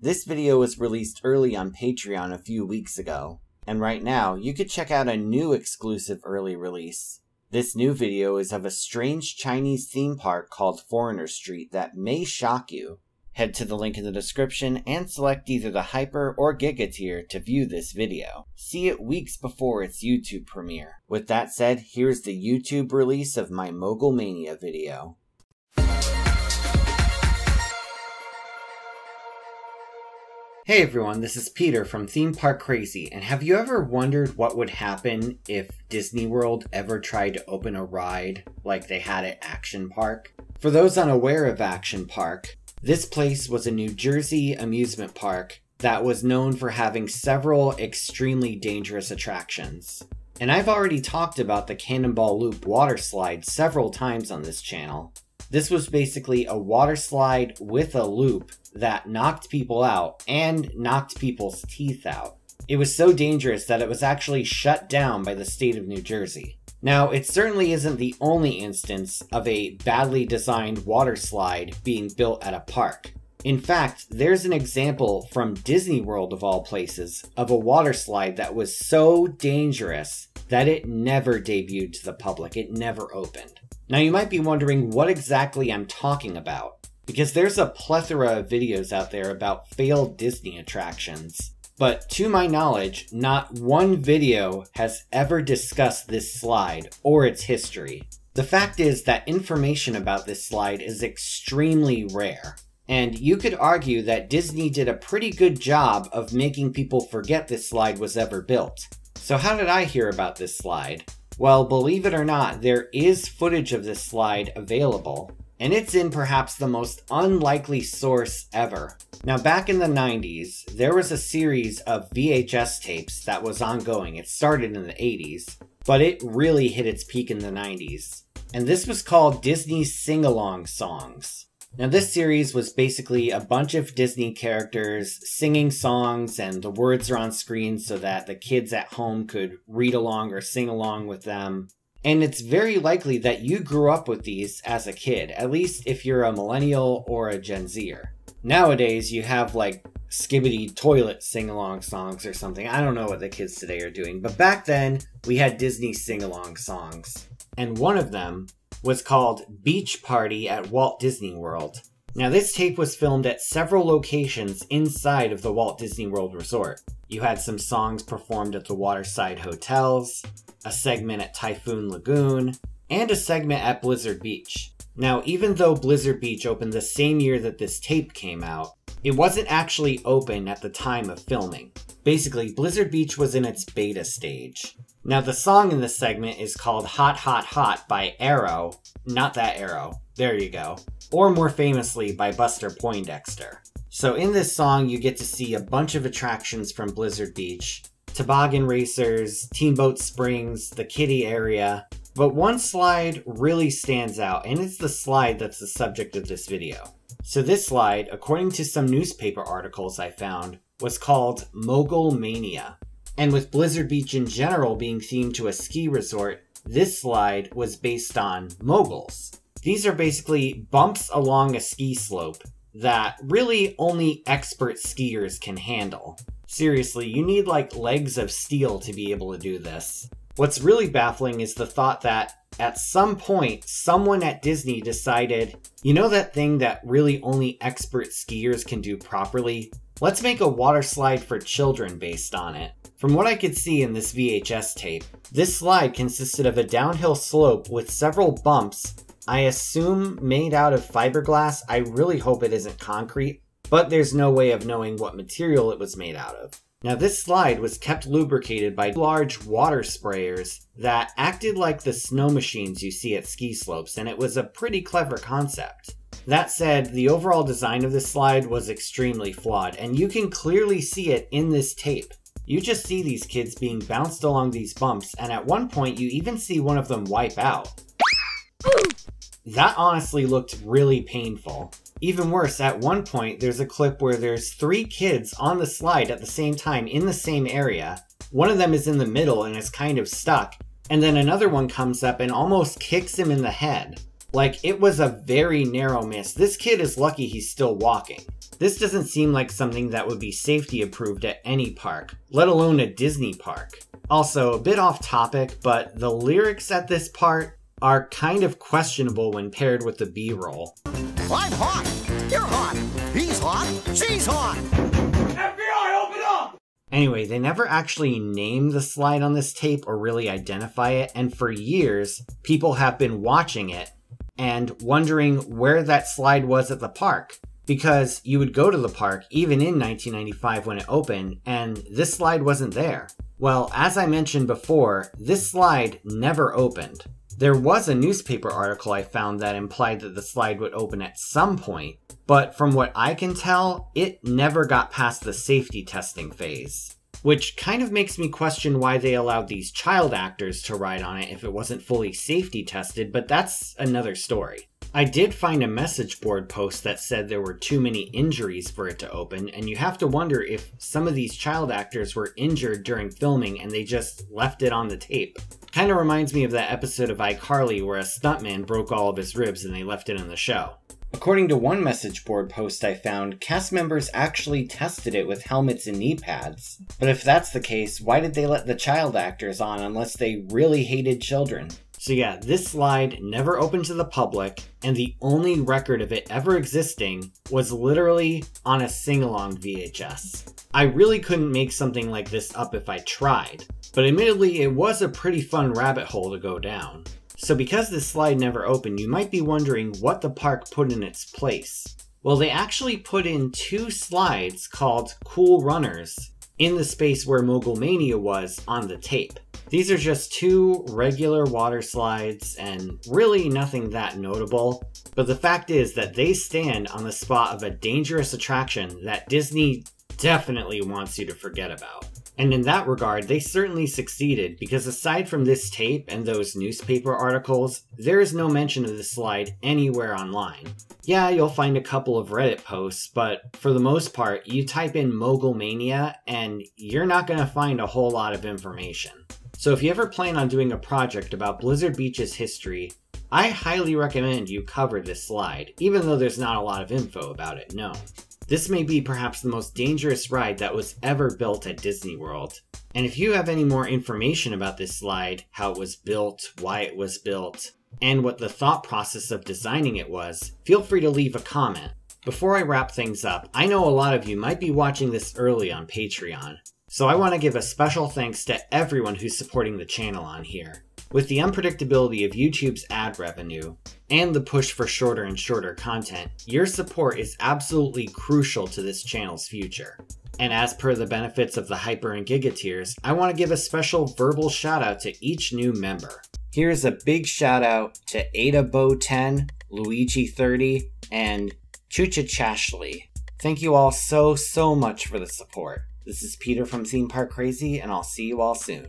This video was released early on Patreon a few weeks ago, and right now you could check out a new exclusive early release. This new video is of a strange Chinese theme park called Foreigner Street that may shock you. Head to the link in the description and select either the Hyper or Giga tier to view this video. See it weeks before its YouTube premiere. With that said, here's the YouTube release of my Mogul Mania video. Hey everyone, this is Peter from Theme Park Crazy, and have you ever wondered what would happen if Disney World ever tried to open a ride like they had at Action Park? For those unaware of Action Park, this place was a New Jersey amusement park that was known for having several extremely dangerous attractions. And I've already talked about the Cannonball Loop Waterslide several times on this channel. This was basically a water slide with a loop that knocked people out and knocked people's teeth out. It was so dangerous that it was actually shut down by the state of New Jersey. Now, it certainly isn't the only instance of a badly designed water slide being built at a park. In fact, there's an example from Disney World of all places of a water slide that was so dangerous that it never debuted to the public. It never opened. Now, you might be wondering what exactly I'm talking about, because there's a plethora of videos out there about failed Disney attractions. But to my knowledge, not one video has ever discussed this slide or its history. The fact is that information about this slide is extremely rare, and you could argue that Disney did a pretty good job of making people forget this slide was ever built. So how did I hear about this slide? Well, believe it or not, there is footage of this slide available, and it's in perhaps the most unlikely source ever. Now, back in the 90s, there was a series of VHS tapes that was ongoing. It started in the 80s, but it really hit its peak in the 90s. And this was called Disney's Sing-Along Songs. Now, this series was basically a bunch of Disney characters singing songs, and the words are on screen so that the kids at home could read along or sing along with them. And it's very likely that you grew up with these as a kid, at least if you're a millennial or a Gen Zer. Nowadays, you have like Skibbity Toilet sing-along songs or something. I don't know what the kids today are doing, but back then, we had Disney sing-along songs. And one of them was called Beach Party at Walt Disney World. Now, this tape was filmed at several locations inside of the Walt Disney World Resort. You had some songs performed at the Waterside Hotels, a segment at Typhoon Lagoon, and a segment at Blizzard Beach. Now, even though Blizzard Beach opened the same year that this tape came out, it wasn't actually open at the time of filming. Basically, Blizzard Beach was in its beta stage. Now, the song in this segment is called Hot Hot Hot by Arrow, not that Arrow, there you go, or more famously by Buster Poindexter. So in this song, you get to see a bunch of attractions from Blizzard Beach, toboggan racers, Teamboat Springs, the kiddie area. But one slide really stands out, and it's the slide that's the subject of this video. So this slide, according to some newspaper articles I found, was called Mogul Mania. And with Blizzard Beach in general being themed to a ski resort, this slide was based on moguls. These are basically bumps along a ski slope that really only expert skiers can handle. Seriously, you need like legs of steel to be able to do this. What's really baffling is the thought that at some point, someone at Disney decided, you know that thing that really only expert skiers can do properly? Let's make a water slide for children based on it. From what I could see in this VHS tape, this slide consisted of a downhill slope with several bumps, I assume made out of fiberglass. I really hope it isn't concrete, but there's no way of knowing what material it was made out of. Now, this slide was kept lubricated by large water sprayers that acted like the snow machines you see at ski slopes, and it was a pretty clever concept. That said, the overall design of this slide was extremely flawed, and you can clearly see it in this tape. You just see these kids being bounced along these bumps, and at one point you even see one of them wipe out. That honestly looked really painful. Even worse, at one point there's a clip where there's 3 kids on the slide at the same time in the same area. One of them is in the middle and is kind of stuck, and then another one comes up and almost kicks him in the head. Like, it was a very narrow miss. This kid is lucky he's still walking. This doesn't seem like something that would be safety approved at any park, let alone a Disney park. Also, a bit off topic, but the lyrics at this part are kind of questionable when paired with the B-roll. I'm hot, you're hot, he's hot, she's hot. FBI, open up! Anyway, they never actually name the slide on this tape or really identify it, and for years, people have been watching it and wondering where that slide was at the park. Because you would go to the park, even in 1995 when it opened, and this slide wasn't there. Well, as I mentioned before, this slide never opened. There was a newspaper article I found that implied that the slide would open at some point, but from what I can tell, it never got past the safety testing phase. Which kind of makes me question why they allowed these child actors to ride on it if it wasn't fully safety tested, but that's another story. I did find a message board post that said there were too many injuries for it to open, and you have to wonder if some of these child actors were injured during filming and they just left it on the tape. Kinda reminds me of that episode of iCarly where a stuntman broke all of his ribs and they left it in the show. According to one message board post I found, cast members actually tested it with helmets and knee pads. But if that's the case, why did they let the child actors on unless they really hated children? So yeah, this slide never opened to the public, and the only record of it ever existing was literally on a sing-along VHS. I really couldn't make something like this up if I tried, but admittedly it was a pretty fun rabbit hole to go down. So because this slide never opened, you might be wondering what the park put in its place. Well, they actually put in two slides called Cool Runners in the space where Mogul Mania was on the tape. These are just two regular water slides and really nothing that notable, but the fact is that they stand on the spot of a dangerous attraction that Disney definitely wants you to forget about. And in that regard, they certainly succeeded, because aside from this tape and those newspaper articles, there is no mention of this slide anywhere online. Yeah, you'll find a couple of Reddit posts, but for the most part, you type in Mogul Mania and you're not going to find a whole lot of information. So if you ever plan on doing a project about Blizzard Beach's history, I highly recommend you cover this slide, even though there's not a lot of info about it known. This may be perhaps the most dangerous ride that was ever built at Disney World. And if you have any more information about this slide, how it was built, why it was built, and what the thought process of designing it was, feel free to leave a comment. Before I wrap things up, I know a lot of you might be watching this early on Patreon, so I want to give a special thanks to everyone who's supporting the channel on here. With the unpredictability of YouTube's ad revenue, and the push for shorter and shorter content, your support is absolutely crucial to this channel's future. And as per the benefits of the Hyper and Giga tiers, I want to give a special verbal shout out to each new member. Here's a big shout out to AdaBo10, Luigi30, and Chuchachashly. Thank you all so much for the support. This is Peter from Theme Park Crazy, and I'll see you all soon.